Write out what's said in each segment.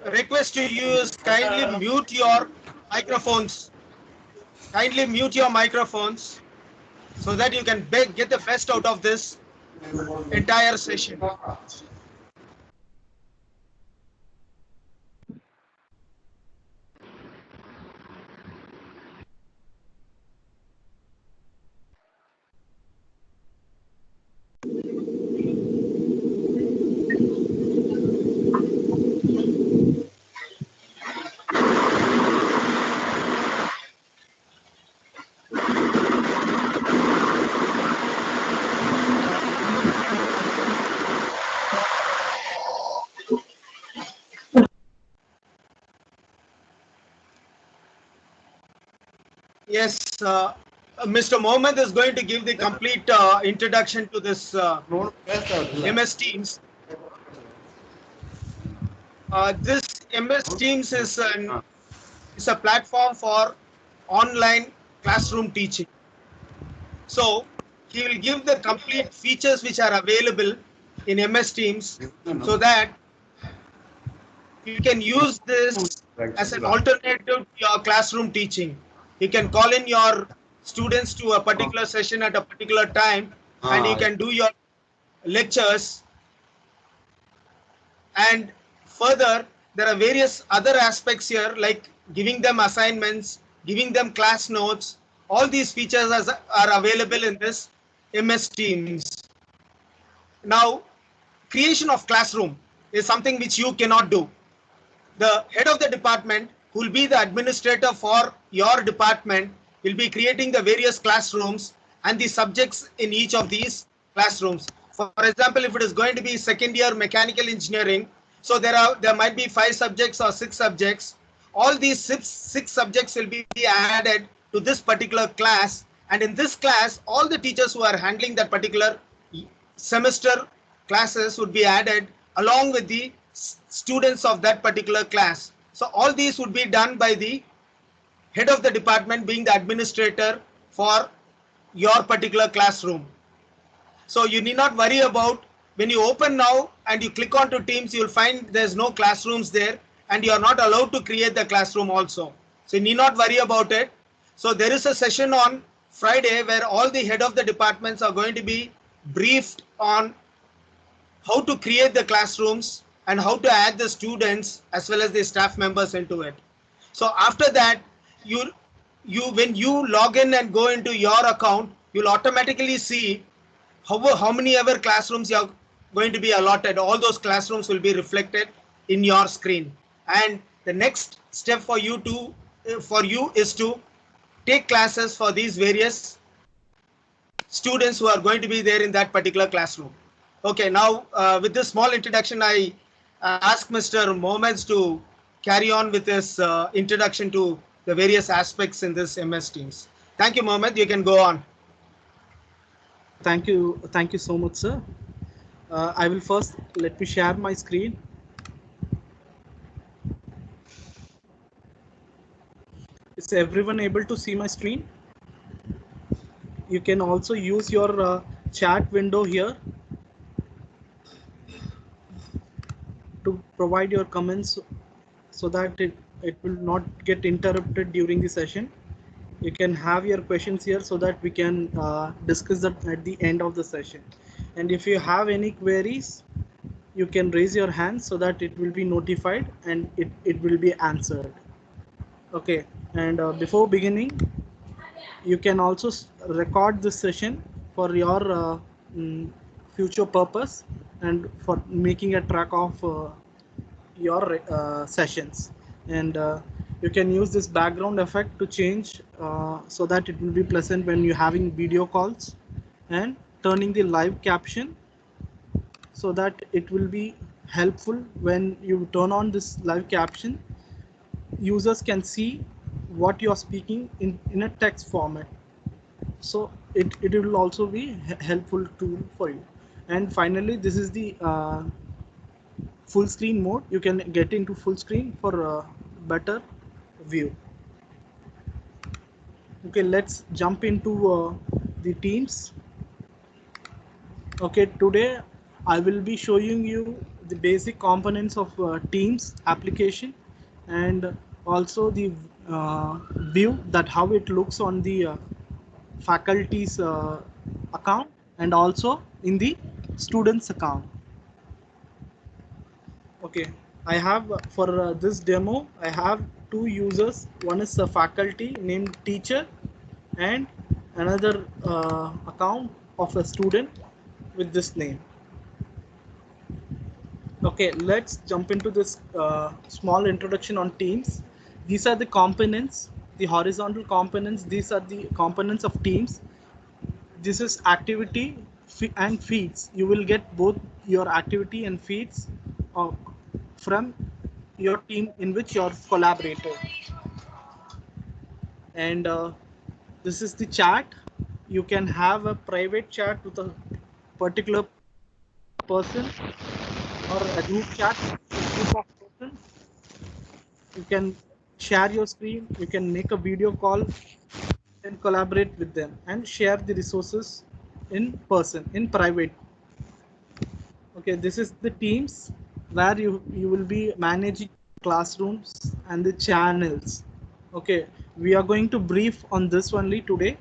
request to you is kindly mute your microphones. Kindly mute your microphones so that you can get the best out of this entire session. Yes, Mr. Mohammed is going to give the complete introduction to this MS Teams. This MS Teams is a platform for online classroom teaching. So he will give the complete features which are available in MS Teams so that you can use this as an alternative to your classroom teaching. You can call in your students to a particular session at a particular time and you can do your lectures. And further, there are various other aspects here like giving them assignments, giving them class notes. All these features are available in this MS Teams. Now, creation of classroom is something which you cannot do. The head of the department, who will be the administrator for your department, will be creating the various classrooms and the subjects in each of these classrooms. For example, if it is going to be second year mechanical engineering, so there might be 5 subjects or 6 subjects. All these six subjects will be added to this particular class, and in this class all the teachers who are handling that particular semester classes would be added along with the students of that particular class. So all these would be done by the head of the department being the administrator for your particular classroom. So you need not worry about when you open now and you click on to Teams, you'll find there's no classrooms there and you are not allowed to create the classroom also. So you need not worry about it. So there is a session on Friday where all the head of the departments are going to be briefed on how to create the classrooms and how to add the students as well as the staff members into it. So after that, you when you log in and go into your account, you'll automatically see how many ever classrooms you're going to be allotted. All those classrooms will be reflected in your screen. And the next step for you is to take classes for these various students who are going to be there in that particular classroom. Okay, now with this small introduction, I ask Mr. Mohammed to carry on with this introduction to the various aspects in this MS Teams. Thank you, Mohammed. You can go on. Thank you so much, sir. I will first let me share my screen. Is everyone able to see my screen? You can also use your chat window here to provide your comments so that it will not get interrupted during the session. You can have your questions here so that we can discuss that at the end of the session. And if you have any queries, you can raise your hand so that it will be notified and it will be answered. Okay, and before beginning, you can also record this session for your future purpose and for making a track of your sessions. And you can use this background effect to change so that it will be pleasant when you're having video calls, and turning the live caption so that it will be helpful when you turn on this live caption. Users can see what you are speaking in a text format, so it will also be helpful tool for you. And finally, this is the full screen mode. You can get into full screen for a better view. Okay, let's jump into the Teams. Okay, today I will be showing you the basic components of Teams application, and also the view that how it looks on the faculty's account and also in the student's account. Okay, I have for this demo, I have two users. One is a faculty named teacher and another account of a student with this name. Okay, let's jump into this small introduction on Teams. These are the components, the horizontal components. These are the components of Teams. This is activity and feeds. You will get both your activity and feeds uh, from your team in which you're collaborator. And this is the chat. You can have a private chat with a particular person or a group chat with a group of persons. You can share your screen. You can make a video call and collaborate with them and share the resources in person, in private. Okay, this is the teams where you will be managing classrooms and the channels. Okay, we are going to brief on this only today,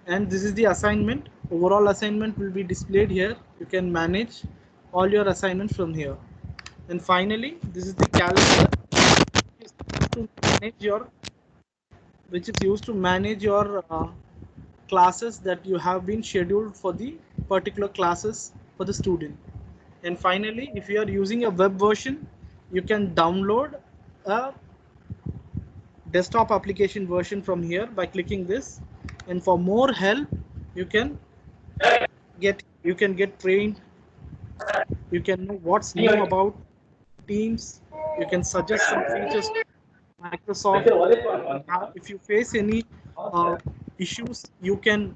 and this is the assignment. Overall assignment will be displayed here. You can manage all your assignments from here. And finally, this is the calendar to manage your, which is used to manage your classes that you have been scheduled for the particular classes for the student. And finally, if you are using a web version, you can download a desktop application version from here by clicking this. And for more help, you can get trained. You can know what's new about Teams. You can suggest some features to Microsoft. If you face any issues, you can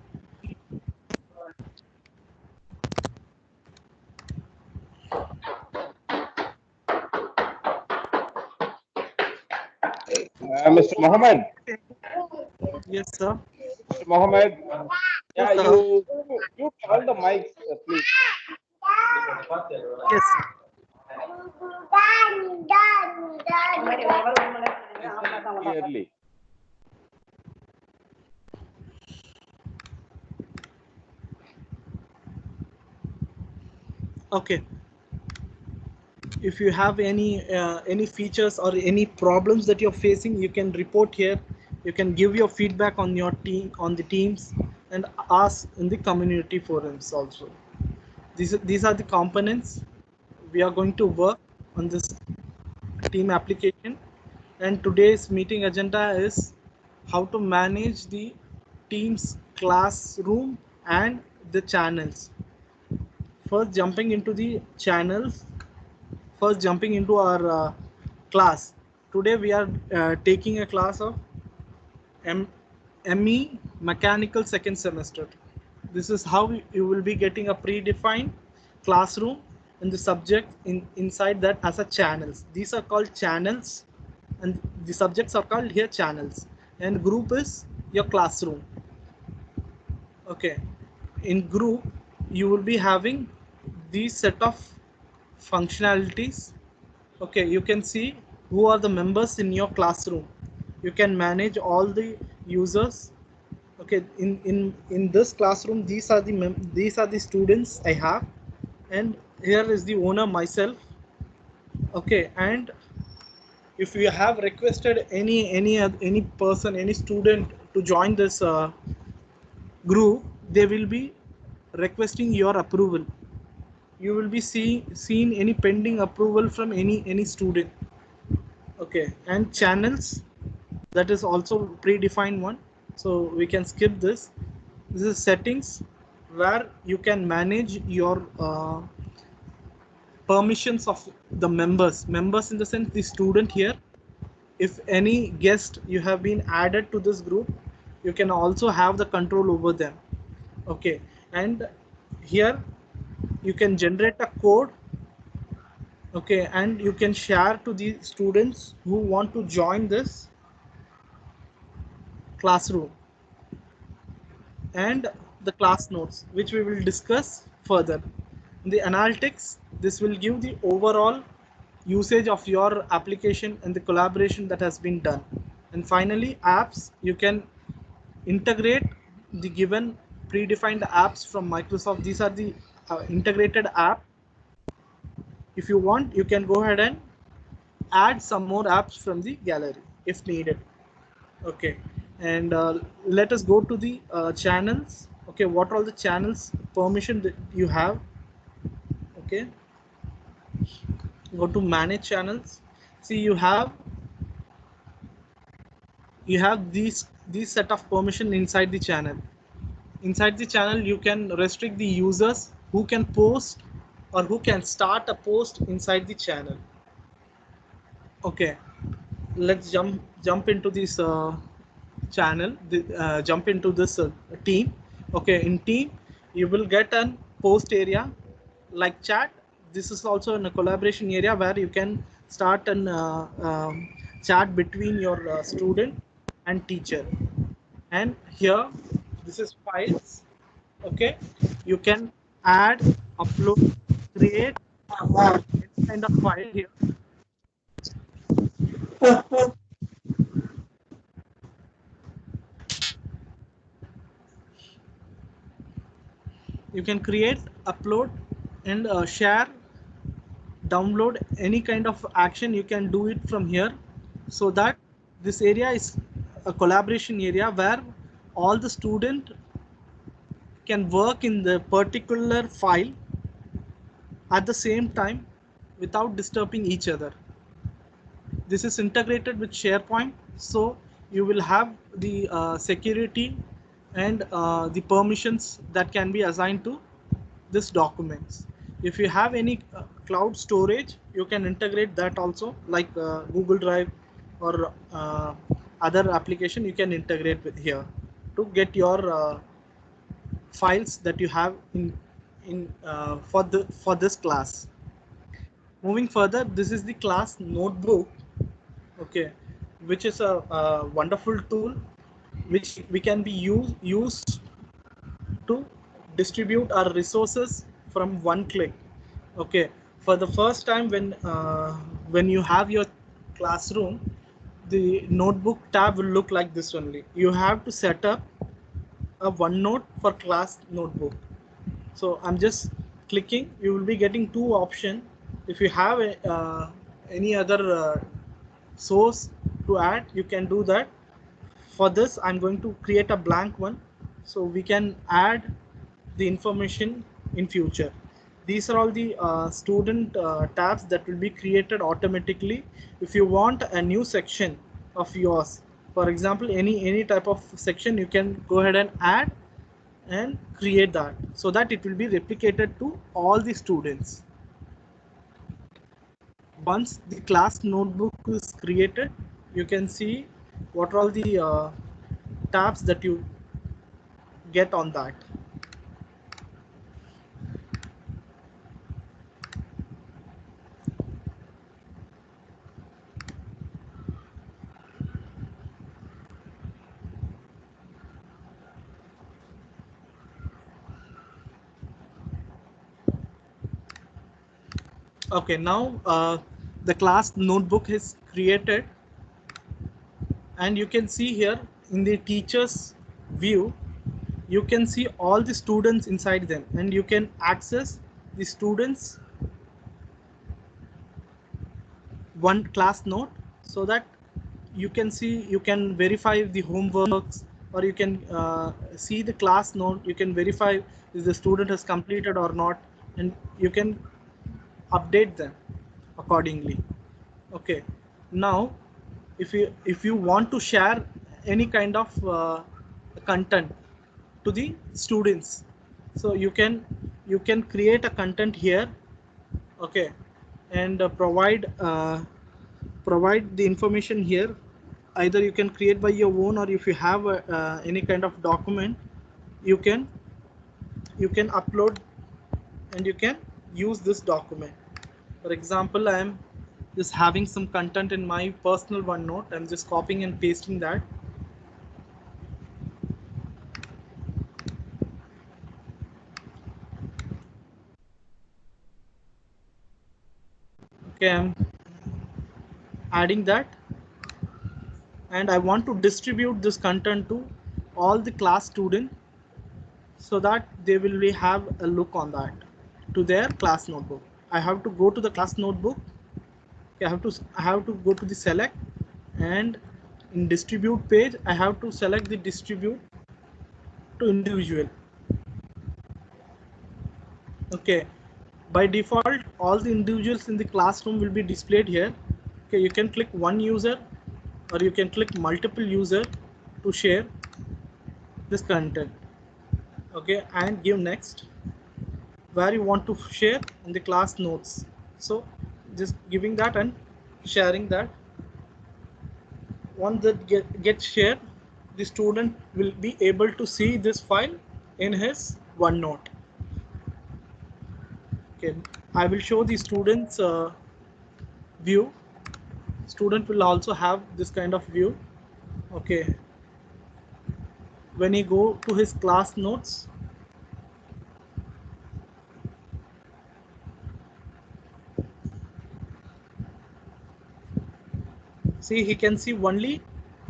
Mr. Mohammed, yes sir. Mr. Mohammed, Yes yeah, sir. you turn the mics, please. Yes sir. Clearly. Okay, if you have any features or any problems that you're facing, you can report here. You can give your feedback on your team, on the teams, and ask in the community forums also. These are the components we are going to work on this team application. And today's meeting agenda is how to manage the team's classroom and the channels. First jumping into the channels, first jumping into our class. Today we are taking a class of ME Mechanical second semester. This is how you will be getting a predefined classroom and the subject inside that as a channels. These are called channels, and the subjects are called here channels, and group is your classroom. Okay, in group you will be having these set of functionalities. Okay, you can see who are the members in your classroom. You can manage all the users. Okay, in this classroom, these are the students I have, and here is the owner myself. Okay, and if you have requested any person, any student to join this group, they will be requesting your approval. You will be seen any pending approval from any student. Okay, and channels, that is also predefined one, so we can skip this. This is settings where you can manage your permissions of the members in the sense the student here. If any guest you have been added to this group, you can also have the control over them. Okay, and here you can generate a code. Okay, and you can share to the students who want to join this classroom, and the class notes which we will discuss further. In the analytics, this will give the overall usage of your application and the collaboration that has been done. And finally, apps, you can integrate the given predefined apps from Microsoft. These are the integrated app. If you want, you can go ahead and add some more apps from the gallery if needed. Okay, and let us go to the channels. Okay, what are all the channels permission that you have? Okay, go to manage channels. See, you have these set of permission inside the channel. Inside the channel, you can restrict the users who can post or who can start a post inside the channel. Okay, let's jump into this channel, jump into this team. Okay, in team, you will get an post area like chat. This is also in a collaboration area where you can start an chat between your student and teacher. And here, this is files. Okay, you can add, upload, create any kind of file here. You can create, upload, and share, download any kind of action. You can do it from here, so that this area is a collaboration area where all the student can work in the particular file at the same time without disturbing each other. This is integrated with SharePoint, so you will have the security and the permissions that can be assigned to this documents. If you have any cloud storage, you can integrate that also, like Google Drive or other application. You can integrate with here to get your files that you have in for this class. Moving further, this is the class notebook. Okay, which is a wonderful tool which we can be used to distribute our resources from one click. Okay, for the first time, when you have your classroom, the notebook tab will look like this only. You have to set up a OneNote for class notebook. So I'm just clicking. You will be getting two options. If you have any other source to add, you can do that. For this, I'm going to create a blank one, so we can add the information in future. These are all the student tabs that will be created automatically. If you want a new section of yours, for example, any type of section, you can go ahead and add and create that, so that it will be replicated to all the students. Once the class notebook is created, you can see what are all the tabs that you get on that. Okay, now the class notebook is created, and you can see here in the teachers view, you can see all the students inside them, and you can access the students one class note, so that you can see, you can verify the homeworks, or you can see the class note. You can verify if the student has completed or not, and you can update them accordingly. Okay, now if you want to share any kind of content to the students, so you can create a content here. Okay, and provide the information here. Either you can create by your own, or if you have any kind of document, you can upload and you can use this document. For example, I am just having some content in my personal OneNote. I'm just copying and pasting that. Okay, I'm adding that, and I want to distribute this content to all the class students so that they will have a look on that to their class notebook. I have to go to the class notebook. I have to go to the select, and in distribute page I have to select the distribute to individual. Okay, by default all the individuals in the classroom will be displayed here. Okay, you can click one user or you can click multiple user to share this content. Okay, and give next, where you want to share in the class notes. So just giving that and sharing that. Once that gets shared, the student will be able to see this file in his OneNote. Okay, I will show the students view. Student will also have this kind of view. Okay, when he go to his class notes, see, he can see only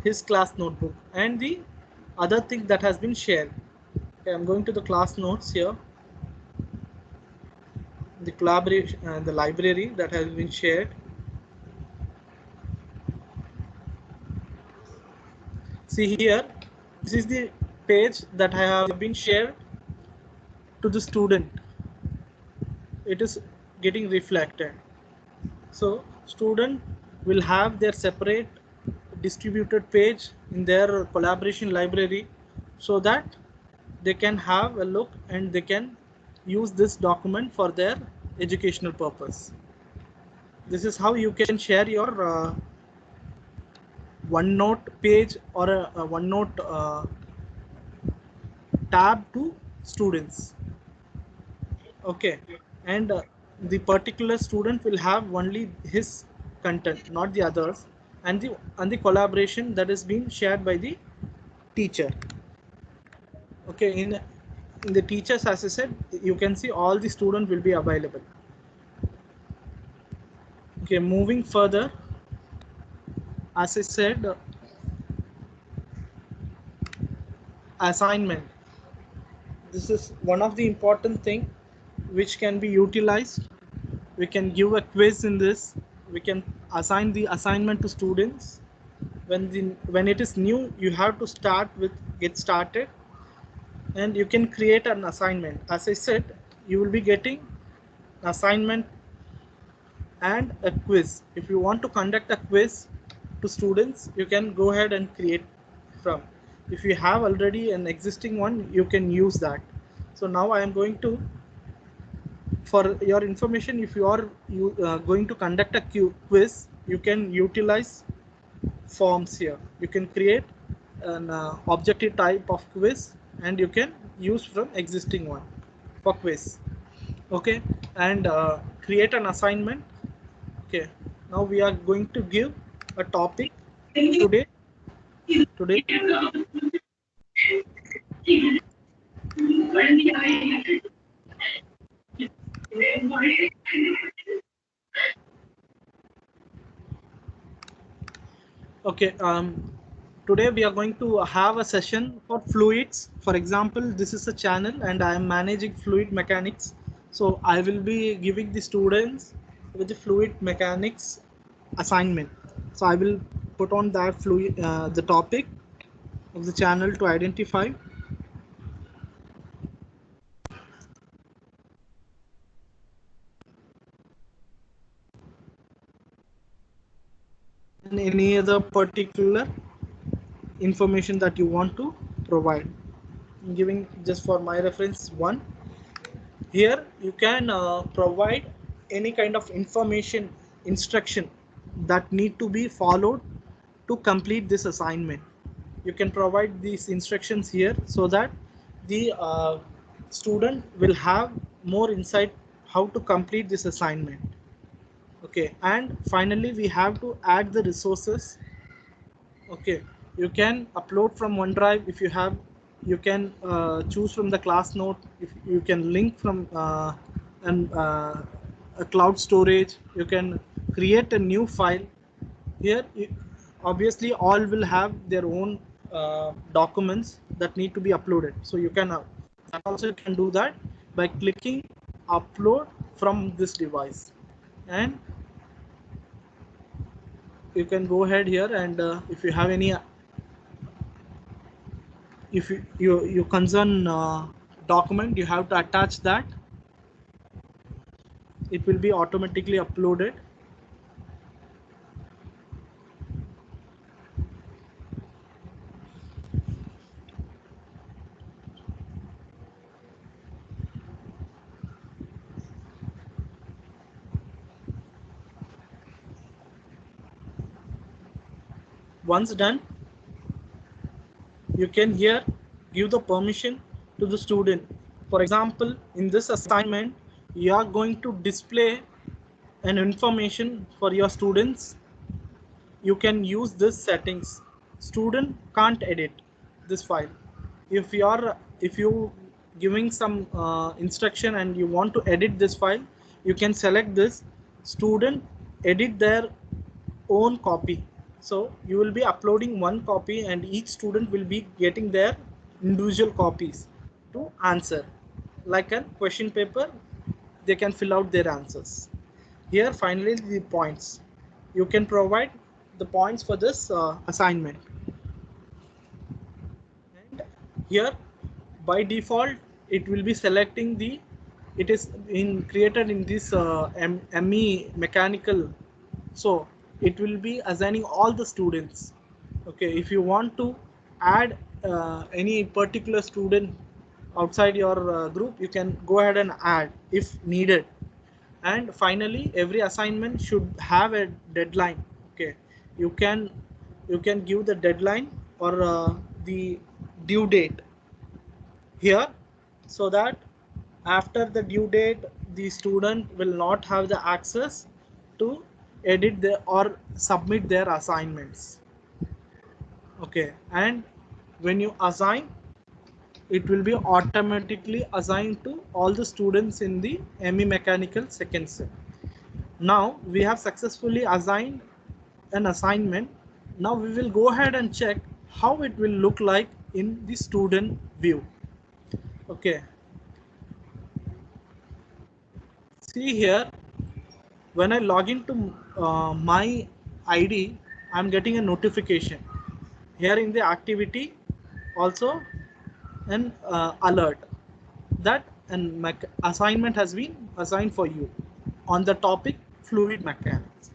his class notebook and the other thing that has been shared. Okay, I'm going to the class notes here, the collaboration, the library that has been shared. See here, this is the page that I have been shared to the student. It is getting reflected. So student will have their separate distributed page in their collaboration library so that they can have a look and they can use this document for their educational purpose. This is how you can share your OneNote page or a OneNote tab to students. Okay, and the particular student will have only his content, not the others, and the collaboration that is being shared by the teacher. Okay, in the teachers, as I said, you can see all the student will be available. Okay, moving further, as I said, assignment. This is one of the important thing which can be utilized. We can give a quiz in this. We can assign the assignment to students. When it is new, you have to get started, and you can create an assignment. As I said, you will be getting assignment and a quiz. If you want to conduct a quiz to students, you can go ahead and create from. If you have already an existing one, you can use that. So now I am going to, for your information, if you are going to conduct a quiz, you can utilize forms here. You can create an objective type of quiz and you can use from existing one for quiz. Okay, and create an assignment. Okay, now we are going to give a topic today. Okay, today we are going to have a session for fluids. For example, this is a channel and I am managing fluid mechanics. So I will be giving the students with the fluid mechanics assignment. So I will put on that the topic of the channel to identify. And any other particular information that you want to provide. I'm giving just for my reference one. Here you can provide any kind of information, instruction that need to be followed to complete this assignment. You can provide these instructions here so that the student will have more insight how to complete this assignment. Okay, and finally we have to add the resources. Okay, you can upload from OneDrive if you have. You can choose from the class note. If you can link from a cloud storage, you can create a new file. Here, obviously, all will have their own documents that need to be uploaded. So you can also can do that by clicking upload from this device, and you can go ahead here, and if you have any, if you concern document, you have to attach that. It will be automatically uploaded. Once done, you can here give the permission to the student. For example, in this assignment, you are going to display an information for your students. You can use this settings. Student can't edit this file. If you giving some instruction and you want to edit this file, you can select this student edit their own copy. So you will be uploading one copy, and each student will be getting their individual copies to answer. Like a question paper, they can fill out their answers. Here, finally, the points. You can provide the points for this assignment. And here, by default, it will be selecting the, it is created in this ME mechanical. So it will be assigning all the students. Okay, if you want to add any particular student outside your group, you can go ahead and add if needed. And finally, every assignment should have a deadline. Okay, you can give the deadline or the due date here, so that after the due date, the student will not have the access to edit or submit their assignments. Okay, and when you assign, it will be automatically assigned to all the students in the ME mechanical second set. Now we have successfully assigned an assignment. Now we will go ahead and check how it will look like in the student view. Okay, see here, when I log into my ID, I'm getting a notification here in the activity, also an alert that an assignment has been assigned for you on the topic fluid mechanics.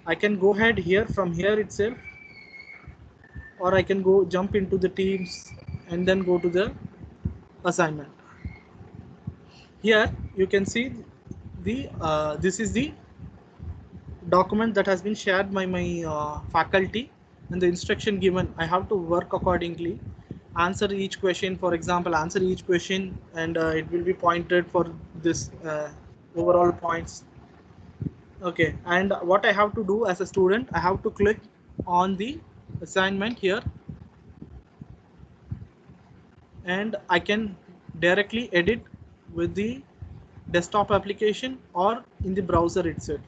I can go ahead here from here itself, or I can go jump into the Teams and then go to the assignment. Here you can see the this is the document that has been shared by my faculty, and the instruction given. I have to work accordingly, answer each question. For example, answer each question, and it will be pointed for this overall points. Okay, and what I have to do as a student, I have to click on the assignment here, and I can directly edit with the desktop application or in the browser itself,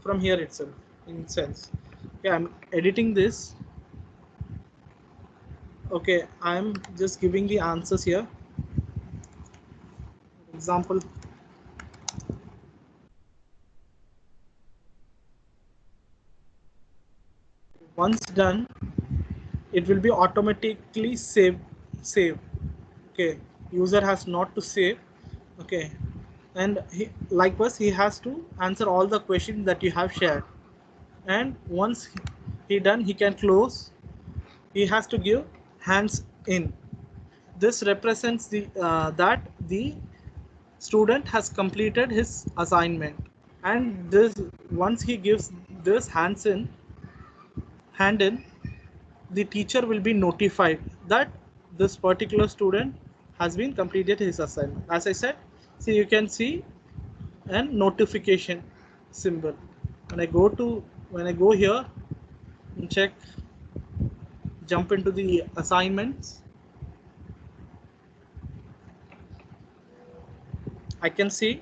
from here itself in sense. Okay, I'm editing this. Okay, I'm just giving the answers here. Example, once done, it will be automatically save. Okay, user has not to save. Okay, and likewise he has to answer all the questions that you have shared, and once he done, he can close. He has to give hands in. This represents the that the student has completed his assignment, and this, once he gives this hand in, the teacher will be notified that this particular student has been completed his assignment. As I said, see, you can see a notification symbol. When I go here and check, jump into the assignments, I can see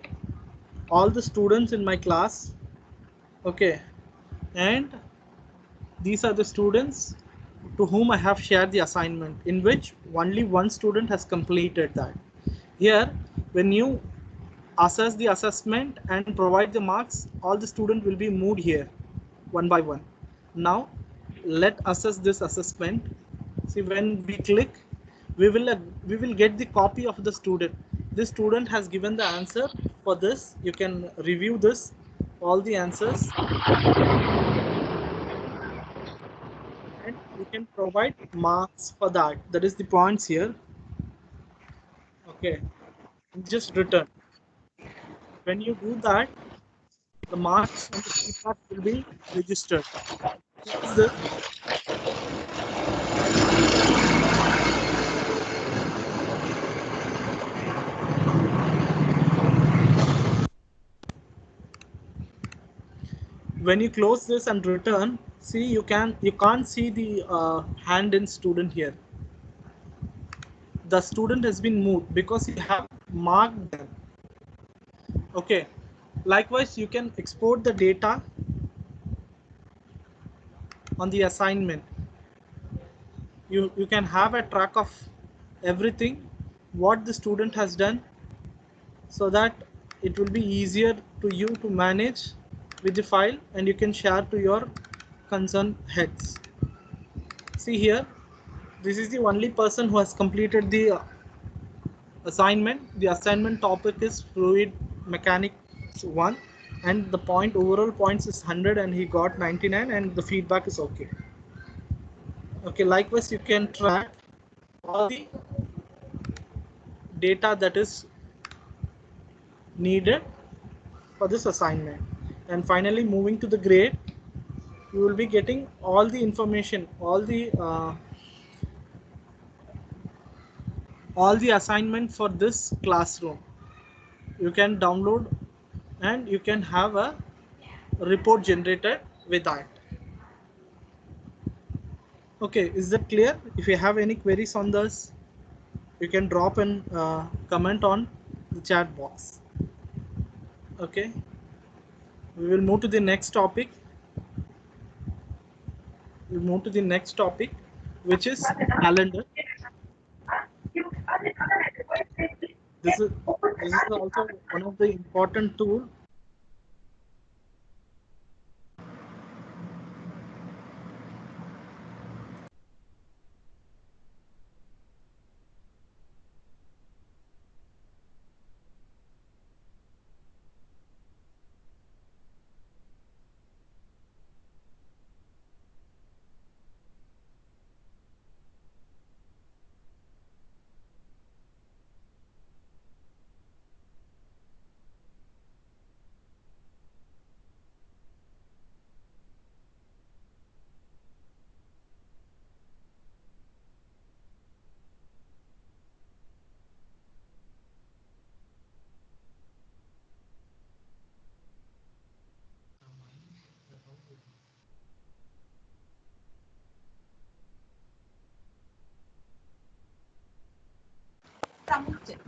all the students in my class. Okay, and these are the students to whom I have shared the assignment, in which only one student has completed that. Here, when you assess the assessment and provide the marks, all the student will be moved here one by one. Now, let assess this assessment. See, when we click, we will get the copy of the student. This student has given the answer for this. You can review this, all the answers, and you can provide marks for that. That is the points here. Okay, just return. When you do that, the marks and the feedback will be registered. Close this. When you close this and return, see, you can't see the hand in student here. The student has been moved because you have marked them. Okay, likewise you can export the data on the assignment. You can have a track of everything what the student has done, so that it will be easier to you to manage with the file, and you can share to your concerned heads. See here, this is the only person who has completed the assignment. The assignment topic is fluid mechanics 1, and the overall points is 100 and he got 99, and the feedback is okay. Okay, likewise you can track all the data that is needed for this assignment. And finally, moving to the grade, you will be getting all the information, all the assignment for this classroom. You can download and you can have a report generated with that. Okay, is that clear? If you have any queries on this, you can drop an comment on the chat box. Okay, we will move to the next topic. We'll move to the next topic, which is calendar. This is also one of the important tools.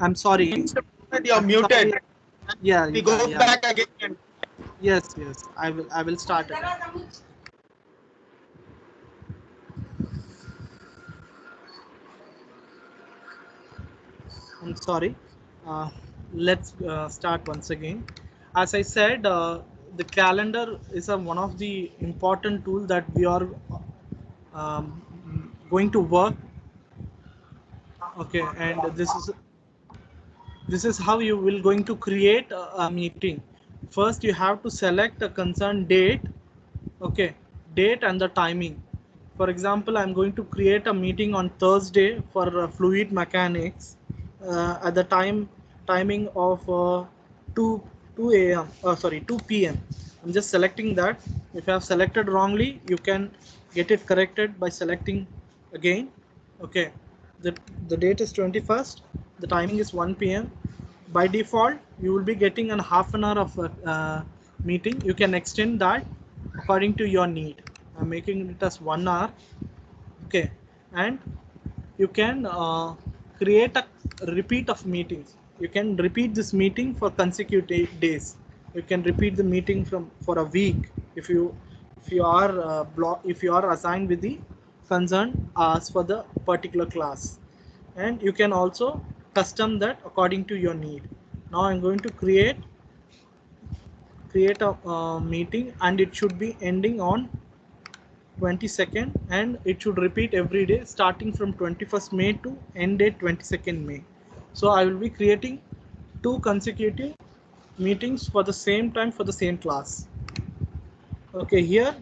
I'm sorry. Mr. Mohammed, you're I'm muted. sorry. Yeah, We go yeah. back again. Yes, I will start it. I'm sorry. Let's start once again. As I said, the calendar is one of the important tools that we are going to work. Okay, and this is how you will going to create a meeting. First, you have to select a concerned date. Okay, date and the timing. For example, I'm going to create a meeting on Thursday for fluid mechanics at the timing of 2 a.m. Sorry, 2 p.m. I'm just selecting that. If you have selected wrongly, you can get it corrected by selecting again. Okay, the the date is 21st. The timing is 1 p.m. By default, you will be getting a half an hour of meeting. You can extend that according to your need. I'm making it as 1 hour. Okay, and you can create a repeat of meetings. You can repeat this meeting for consecutive days. You can repeat the meeting for a week if you if you are assigned with the concerned as for the particular class, and you can also custom that according to your need. Now I'm going to create a meeting, and it should be ending on 22nd, and it should repeat every day starting from 21st May to end date 22nd May. So I will be creating 2 consecutive meetings for the same time for the same class. Okay, here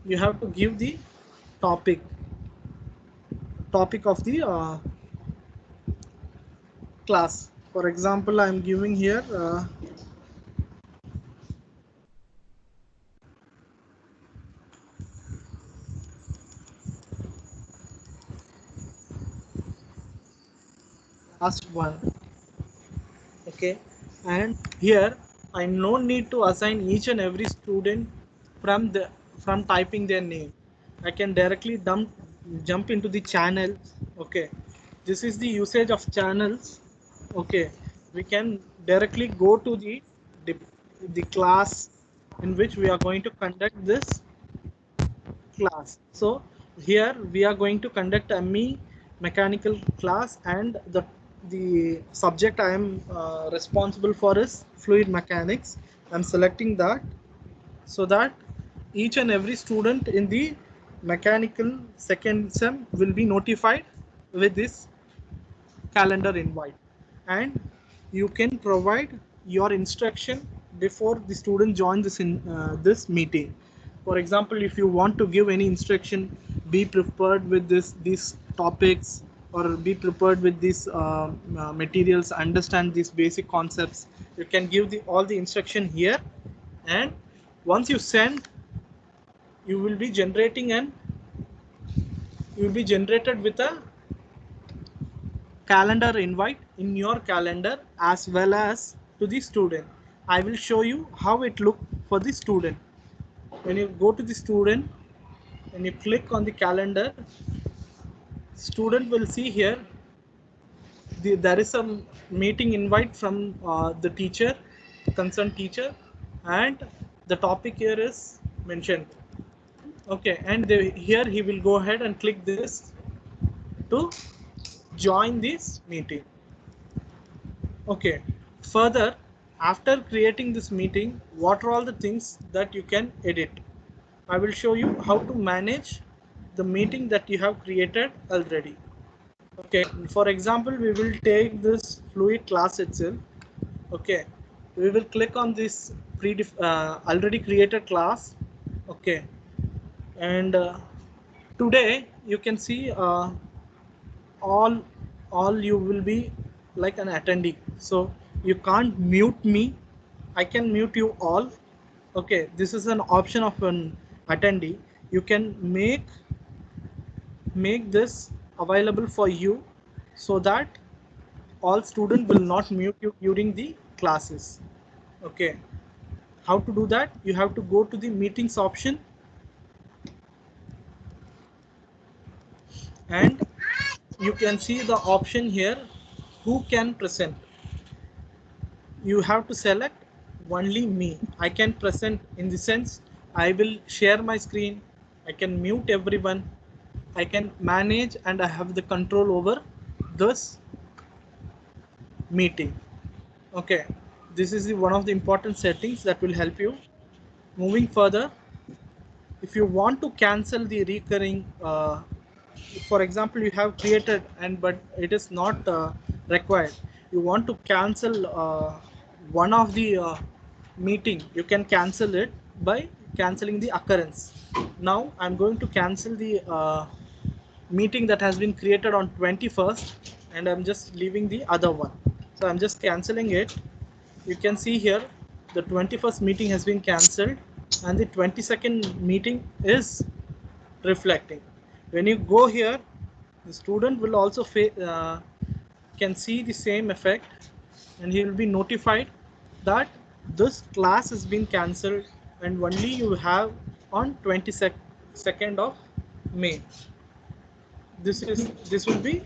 you have to give the topic of the class. For example, I'm giving here class 1. Okay, and here I no need to assign each and every student from typing their name. I can directly jump into the channel. Okay, this is the usage of channels. Okay, we can directly go to the, the class in which we are going to conduct this class. So here we are going to conduct a mechanical class, and the subject I am responsible for is fluid mechanics. I'm selecting that so that each and every student in the mechanical second sem will be notified with this calendar invite, and you can provide your instruction before the student joins this meeting. For example, if you want to give any instruction, be prepared with these topics, or be prepared with these materials, understand these basic concepts, you can give all the instruction here. And once you send, you will be generating and you will be generated with a calendar invite in your calendar as well as to the student. I will show you how it look for the student. When you go to the student and you click on the calendar, student will see here there is some meeting invite from the teacher, concerned teacher, and the topic here is mentioned. Okay, and here he will go ahead and click this to join this meeting. Okay, further, after creating this meeting, what are all the things that you can edit? I will show you how to manage the meeting that you have created already. Okay, for example, we will take this fluid class itself. Okay, we will click on this already created class. Okay, and today you can see all you will be like an attendee, so you can't mute me. I can mute you all. Okay, this is an option of an attendee. You can make this available for you so that all students will not mute you during the classes. Okay, how to do that? You have to go to the meetings option, and you can see the option here, who can present. You have to select only me. I can present in the sense I will share my screen, I can mute everyone, I can manage, and I have the control over this meeting. Okay, this is one of the important settings that will help you. Moving further, if you want to cancel the recurring, for example, you have created but it is not required, you want to cancel one of the meeting, you can cancel it by canceling the occurrence. Now I'm going to cancel the meeting that has been created on 21st, and I'm just leaving the other one, so I'm just canceling it. You can see here the 21st meeting has been cancelled and the 22nd meeting is reflecting. When you go here, the student will also can see the same effect, and he will be notified that this class has been cancelled and only you have on 22nd of May. This will be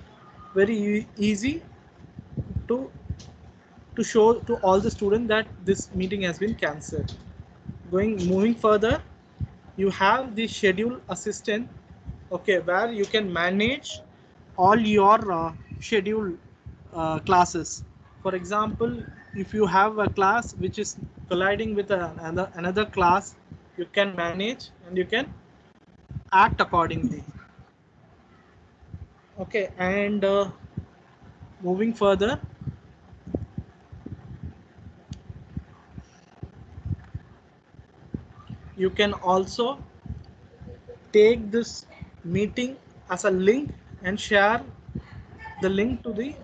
very easy to show to all the students that this meeting has been cancelled. Moving further, you have the schedule assistant, okay, where you can manage all your schedule classes. For example, if you have a class which is colliding with another class, you can manage and you can act accordingly. Okay, and moving further, you can also take this meeting as a link and share the link to the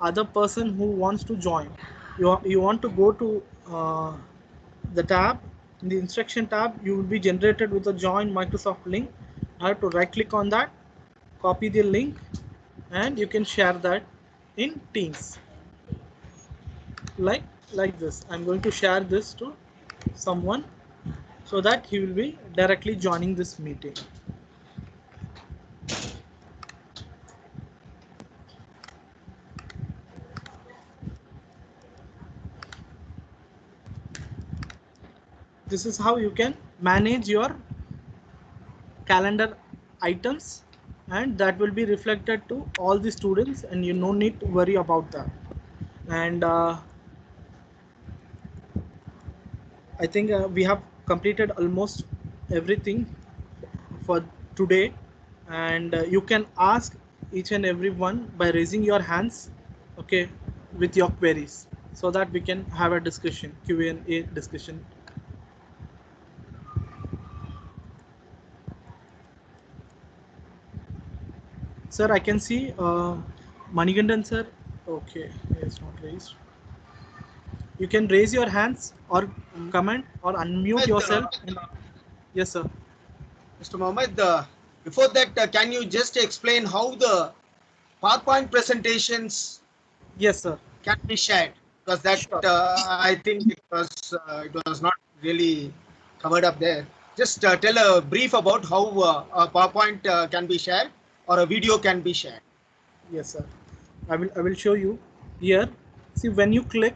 other person who wants to join. You want to go to the tab, in the instruction tab, you will be generated with a join Microsoft link. I have to right click on that, copy the link, and you can share that in Teams. Like this. I'm going to share this to someone so that he will be directly joining this meeting. This is how you can manage your calendar items, and that will be reflected to all the students, and you no need to worry about that. And I think we have completed almost everything for today, and you can ask each and every one by raising your hands, okay, with your queries, so that we can have a discussion, Q&A discussion. Sir, I can see Manigandan sir. Okay, it's not raised. You can raise your hands or comment or unmute yourself. Yes, sir. Mr. Mohammed, before that, can you just explain how the PowerPoint presentations Yes, sir. can be shared? Because that Sure. I think it was not really covered up there. Just tell a brief about how a PowerPoint can be shared or a video can be shared. Yes, sir. I will show you here. See, when you click,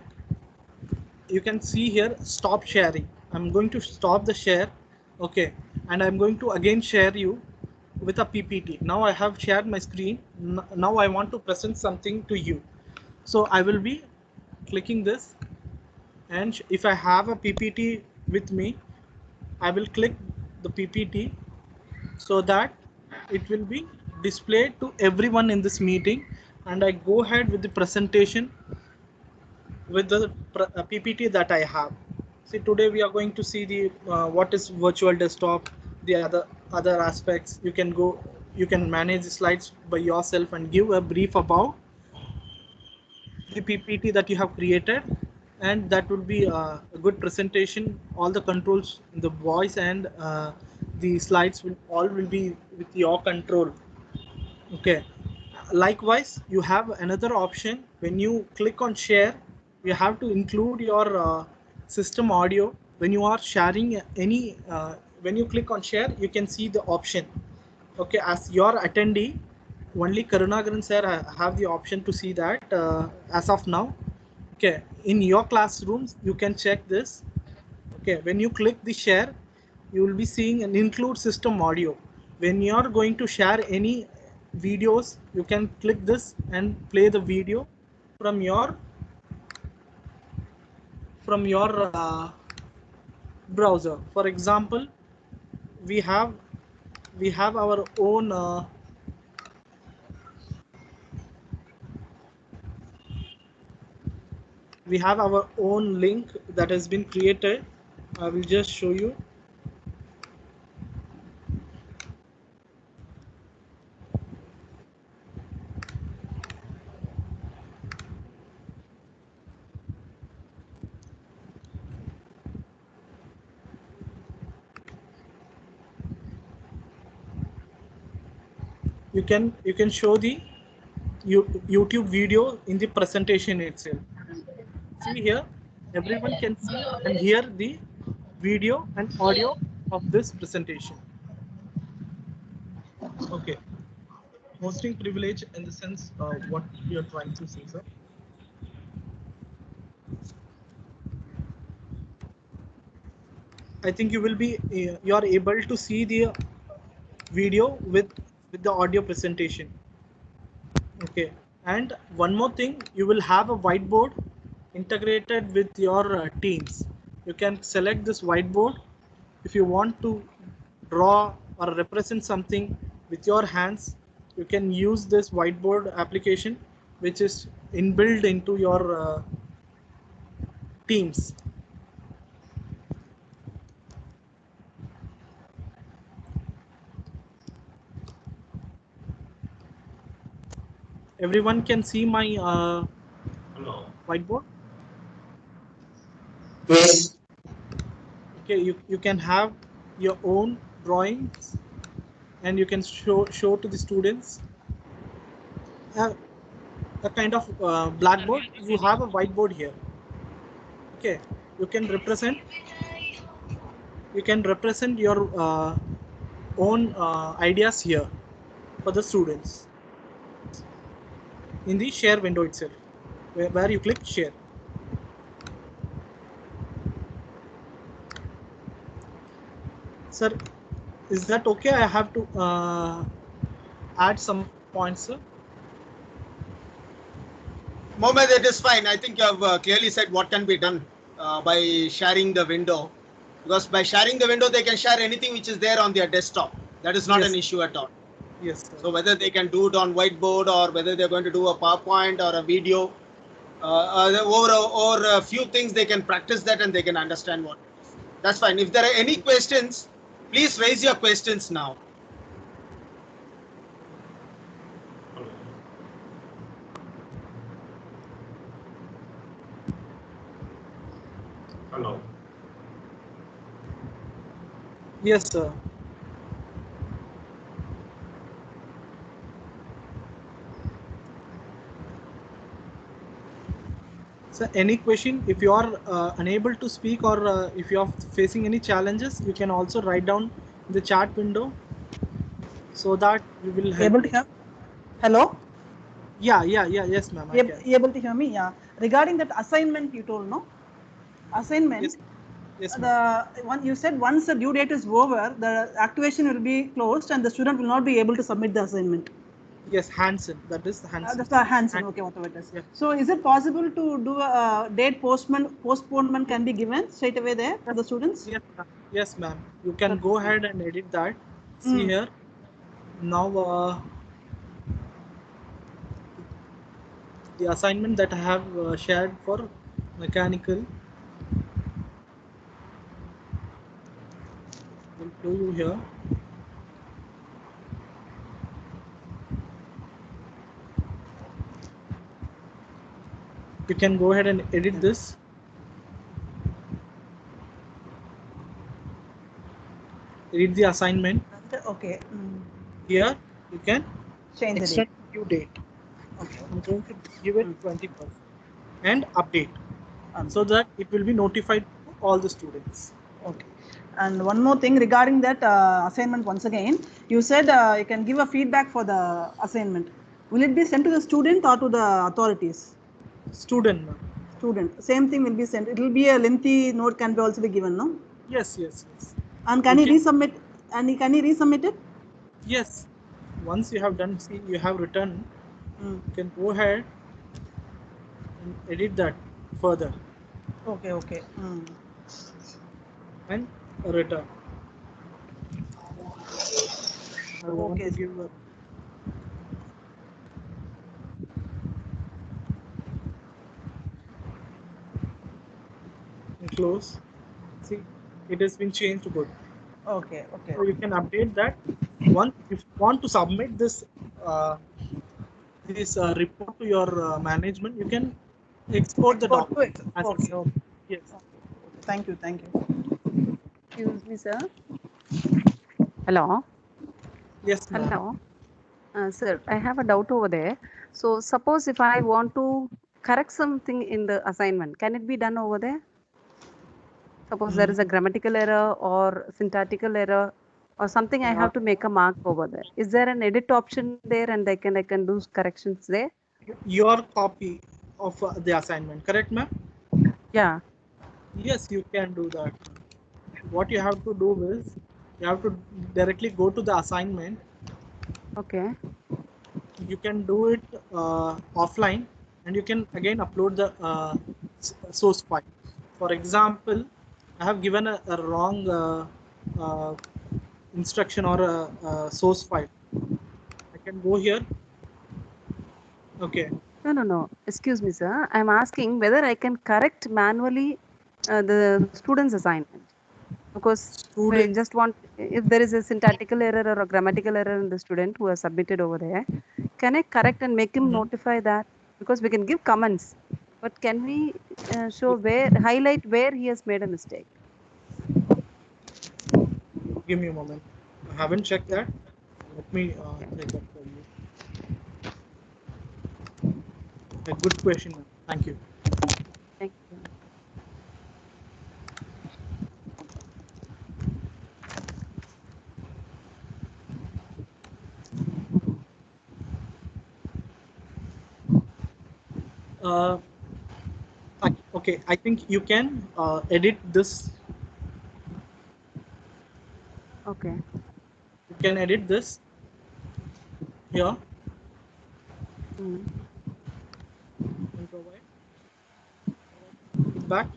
you can see here stop sharing. I'm going to stop the share, okay, and I'm going to again share you with a PPT. Now I have shared my screen. Now I want to present something to you. So I will be clicking this, and if I have a PPT with me, I will click the PPT so that it will be displayed to everyone in this meeting, and I go ahead with the presentation with the PPT that I have. See, today we are going to see the what is virtual desktop, the other aspects. You can manage the slides by yourself and give a brief about the PPT that you have created, and that will be a good presentation. All the controls, the voice and the slides will be with your control. Okay. Likewise, you have another option. When you click on share, you have to include your system audio. When you are sharing when you click on share, you can see the option. Okay, as your attendee, only Karunagaran sir have the option to see that as of now. Okay, in your classrooms, you can check this. Okay, when you click the share, you will be seeing an include system audio. When you are going to share any videos, you can click this and play the video from your from your browser. For example, we have we have our own link that has been created. I will just show you. You can show the YouTube video in the presentation itself. See here, everyone can see and hear the video and audio of this presentation. Okay, hosting privilege in the sense what you're trying to say, sir. I think you will be you are able to see the video with the audio presentation. Okay, and one more thing, you will have a whiteboard integrated with your Teams. You can select this whiteboard if you want to draw or represent something with your hands. You can use this whiteboard application, which is inbuilt into your Teams. Everyone can see my whiteboard. Yes. Okay, you can have your own drawings and you can show to the students a kind of blackboard. You have a whiteboard here. Okay, you can represent your own ideas here for the students in the share window itself, where you click share. Sir, is that okay? I have to add some points, sir. Mohammed, it is fine. I think you have clearly said what can be done by sharing the window. Because by sharing the window, they can share anything which is there on their desktop. That is not Yes. an issue at all. Yes, sir. So whether they can do it on whiteboard or whether they're going to do a PowerPoint or a video, or a few things, they can practice that and they can understand what it is. That's fine. If there are any questions, please raise your questions now. Hello. Yes, sir. So any question, if you are unable to speak or if you are facing any challenges, you can also write down in the chat window so that we will help. Able to hear? Hello? Yeah, yes, ma'am. I can. Able to hear me? Yeah. Regarding that assignment you told, no? Assignment. Yes. Yes, ma'am. The one you said once the due date is over, the activation will be closed and the student will not be able to submit the assignment. Yes, Hansen. That is the Hansen. That's the Hansen. Okay, whatever it is. Yeah. So is it possible to do a date postponement can be given straight away there for the students? Yes, ma'am. Yes, ma'am. You can go ahead and edit that. See here. Now the assignment that I have shared for mechanical will show you here. You can go ahead and edit this. Edit the assignment. Okay. Here you can Change the extend date. due date. Okay. I'm going to give it 20% and update so that it will be notified to all the students. Okay. And one more thing regarding that assignment, once again, you said you can give a feedback for the assignment. Will it be sent to the student or to the authorities? Student, ma'am. Student. Same thing will be sent. It will be a lengthy note can be also be given, no? Yes. And can he resubmit? And can he resubmit it? Yes. Once you have done, see, you have written, you can go ahead and edit that further. Okay. And return. I want to Okay. give a and close. See, it has been changed to good. Okay. So you can update that. Once if you want to submit this report to your management, you can export the document. Okay. Yes. Thank you. Excuse me, sir. Hello. Yes, ma'am. Hello. Sir, I have a doubt over there. So suppose if I want to correct something in the assignment, can it be done over there? Suppose there is a grammatical error or syntactical error or something, I have to make a mark over there. Is there an edit option there and I can do corrections there? Your copy of the assignment, correct, ma'am? Yeah. Yes, you can do that. what you have to do is you have to directly go to the assignment. Okay. You can do it offline, and you can again upload the source file. For example, I have given a wrong instruction or a source file. I can go here. Okay. No, no, no. Excuse me, sir. I'm asking whether I can correct manually the student's assignment. Because if I Student. just want, if there is a syntactical error or a grammatical error in the student who has submitted over there, can I correct and make him notify that? Because we can give comments, but can we show where, highlight where he has made a mistake? Give me a moment. I haven't checked Yeah. that. Let me Okay. check that for you. A good question, ma'am. Thank you. Thank you. Uh, okay, I think you can edit this. Okay. You can edit this here Mm. and provide feedback.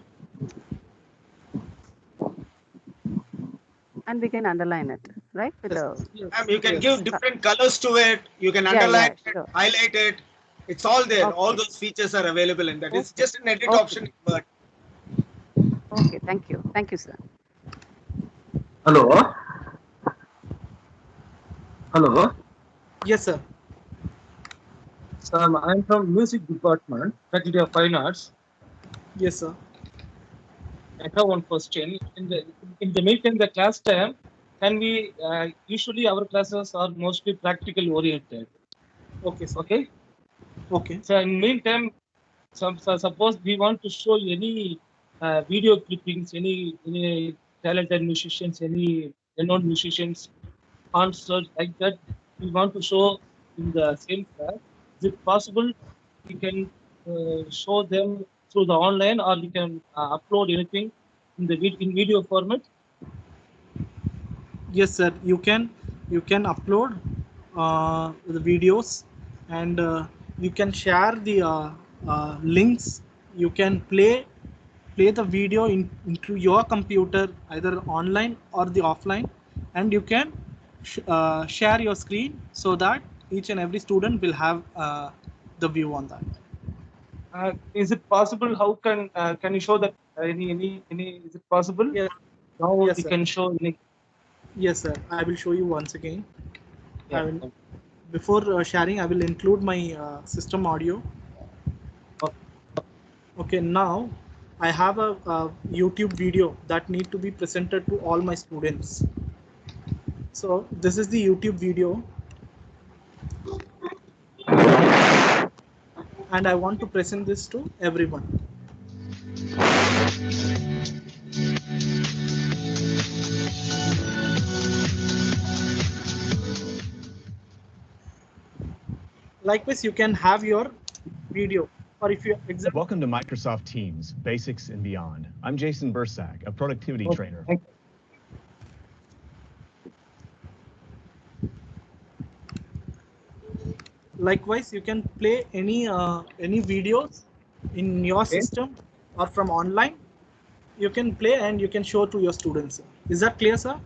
And we can underline it, right? With Yes, the yes, You can yes. give different colors to it. You can Yeah, underline yeah, it, sure. highlight it. It's all there. All Okay. those features are available in that. It's Okay. just an edit Okay. option in Word. Okay. Thank you. Thank you, sir. Hello. Hello. Yes, sir. So I'm from music department, Faculty of Fine Arts. Yes, sir. I have one question. In the meeting, the class time, can we usually our classes are mostly practical oriented. Okay, sir. Okay. Okay. So in meantime, suppose we want to show any video clippings, any talented musicians, any renowned musicians, concerts like that, we want to show in the same class. Is it possible we can show them through the online, or we can upload anything in the in video format? Yes, sir. You can upload the videos, and you can share the links. You can play the video into your computer, either online or the offline, and you can share your screen so that each and every student will have the view on that. Is it possible? How can you show that? Any? Is it possible? Yes, Now yes, we sir. can show any. Yes, sir. I will show you once again. I Yeah. will, before sharing, I will include my system audio. Okay. Okay, now I have a YouTube video that need to be presented to all my students. So this is the YouTube video, and I want to present this to everyone. Likewise, you can have your video, or if you Welcome to Microsoft Teams, Basics and Beyond. I'm Jason Bursack, a productivity Okay. trainer. Thank you. likewise you can play any videos in your Okay. system or from online. You can play and you can show to your students. Is that clear, sir?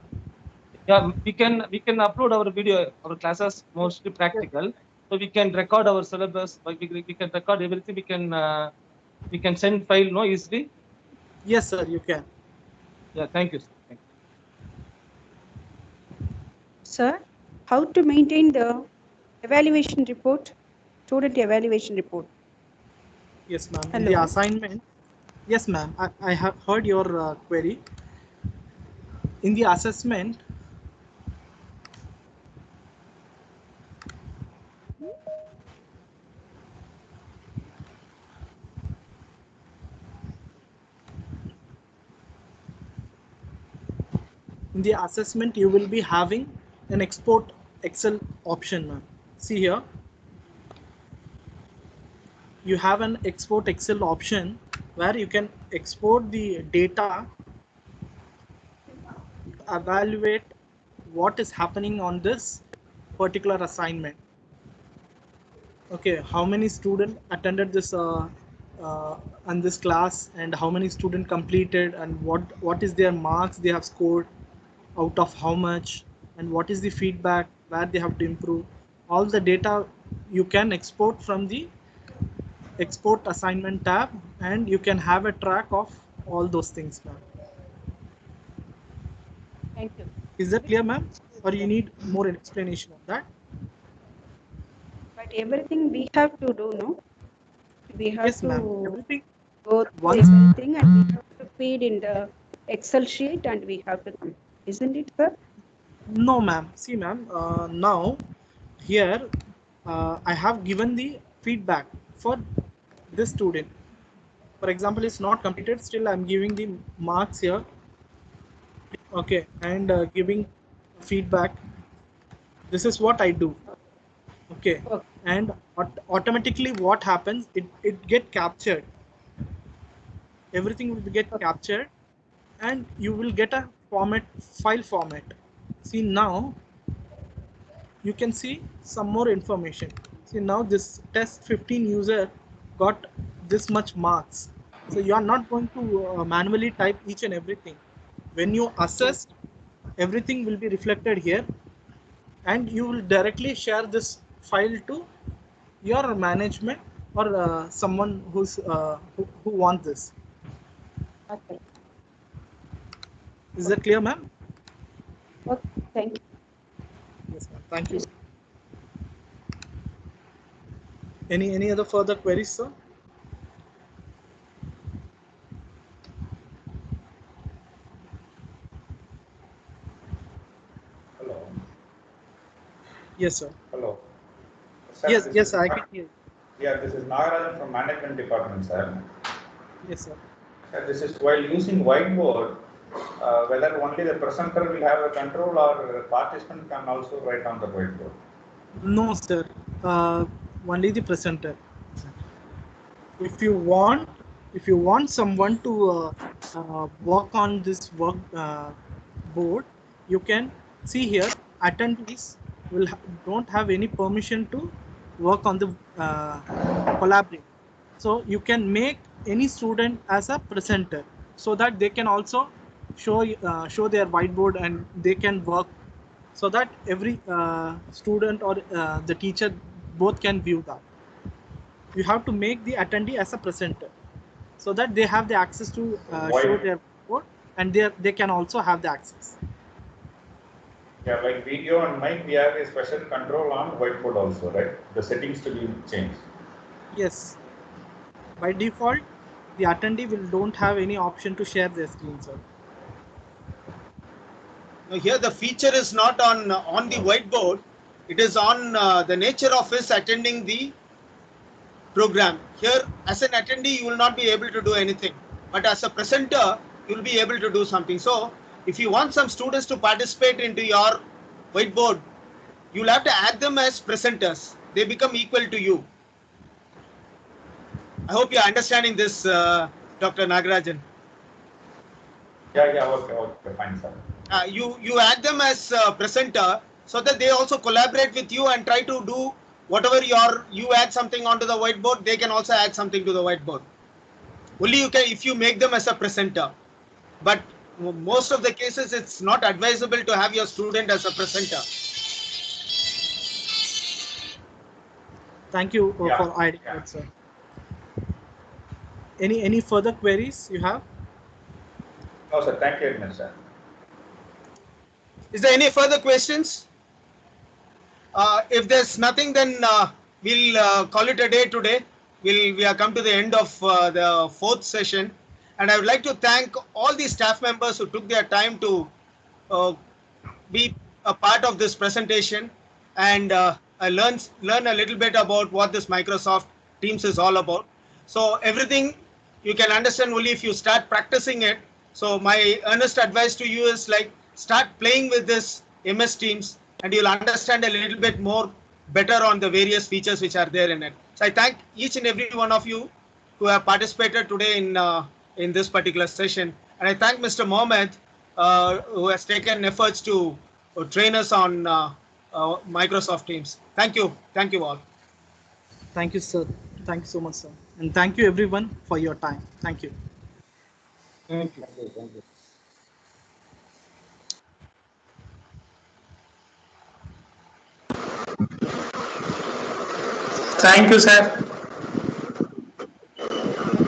Yeah, we can upload our video. Our classes mostly practical, so we can record our syllabus. But we can record everything. We can send file no easily. Yes, sir, you can. Yeah, thank you, sir. Thank you. Sir, how to maintain the evaluation report, student evaluation report? Yes, ma'am. In the Hello. assignment, yes, ma'am. I have heard your query. In the assessment, you will be having an export Excel option, ma'am. See here, you have an export Excel option where you can export the data evaluate what is happening on this particular assignment. Okay, how many students attended this and this class, and how many students completed, and what is their marks they have scored, out of how much, and what is the feedback where they have to improve. All the data you can export from the export assignment tab, and you can have a track of all those things, ma'am. Thank you. Is that clear, ma'am, or you need more explanation on that? But everything we have to do, no? We have Yes, ma'am. to Everything go through once. everything, and we have to feed in the Excel sheet, and we have to come. Isn't it, sir? No, ma'am. See, ma'am, now here I have given the feedback for this student. For example, it's not completed, still I'm giving the marks here. Okay, and giving feedback. This is what I do. Okay, Okay. and automatically what happens, it get captured. Everything will get captured, and you will get a file format. See, now you can see some more information. See, now this test 15 user got this much marks. So you are not going to manually type each and everything. When you assess, everything will be reflected here, and you will directly share this file to your management or someone who wants this. Okay. Is that clear, ma'am? Okay. Thank you. Yes, ma'am. Thank you. Any other further queries, sir? Hello. Yes, sir. Hello. Sir, Yes, this yes, is sir, I can hear you. Yeah, this is Nagarajan from Management Department, sir. Yes, sir. Sir, this is while using whiteboard, whether only the presenter will have a control or participant can also write on the whiteboard. No, sir. Only the presenter. If you want someone to work on this board, you can see here. Attendees don't have any permission to work on the collaborate. So you can make any student as a presenter, so that they can also show their whiteboard and they can work, so that every student or the teacher both can view that. You have to make the attendee as a presenter, so that they have the access to show their board, and they can also have the access. Yeah, like video and mic, we have a special control on whiteboard also, right? The settings to be changed. Yes. By default, the attendee don't have any option to share their screen, sir. Now here the feature is not on the whiteboard. It is on the nature of his attending the program. Here, as an attendee, you will not be able to do anything, but as a presenter, you will be able to do something. So, if you want some students to participate into your whiteboard, you will have to add them as presenters. They become equal to you. I hope you are understanding this, Dr. Nagarajan. Yeah, okay, fine, sir. You add them as a presenter, so that they also collaborate with you and try to do whatever you add something onto the whiteboard, they can also add something to the whiteboard. Only you can if you make them as a presenter. But most of the cases, it's not advisable to have your student as a presenter. Thank you for adding that, sir. Any further queries you have? No, sir. Thank you very much, sir. Is there any further questions? If there's nothing, then we'll call it a day today. We have come to the end of the fourth session, and I would like to thank all the staff members who took their time to be a part of this presentation, and learn a little bit about what this Microsoft Teams is all about. So everything you can understand only if you start practicing it. So my earnest advice to you is, like, start playing with this MS Teams, and you'll understand a little bit more better on the various features which are there in it. So I thank each and every one of you who have participated today in this particular session, and I thank Mr. Mohammed who has taken efforts to train us on Microsoft Teams. Thank you. Thank you all. Thank you, sir. Thank you so much, sir. And thank you everyone for your time. Thank you. Thank you. Thank you. Thank you, sir.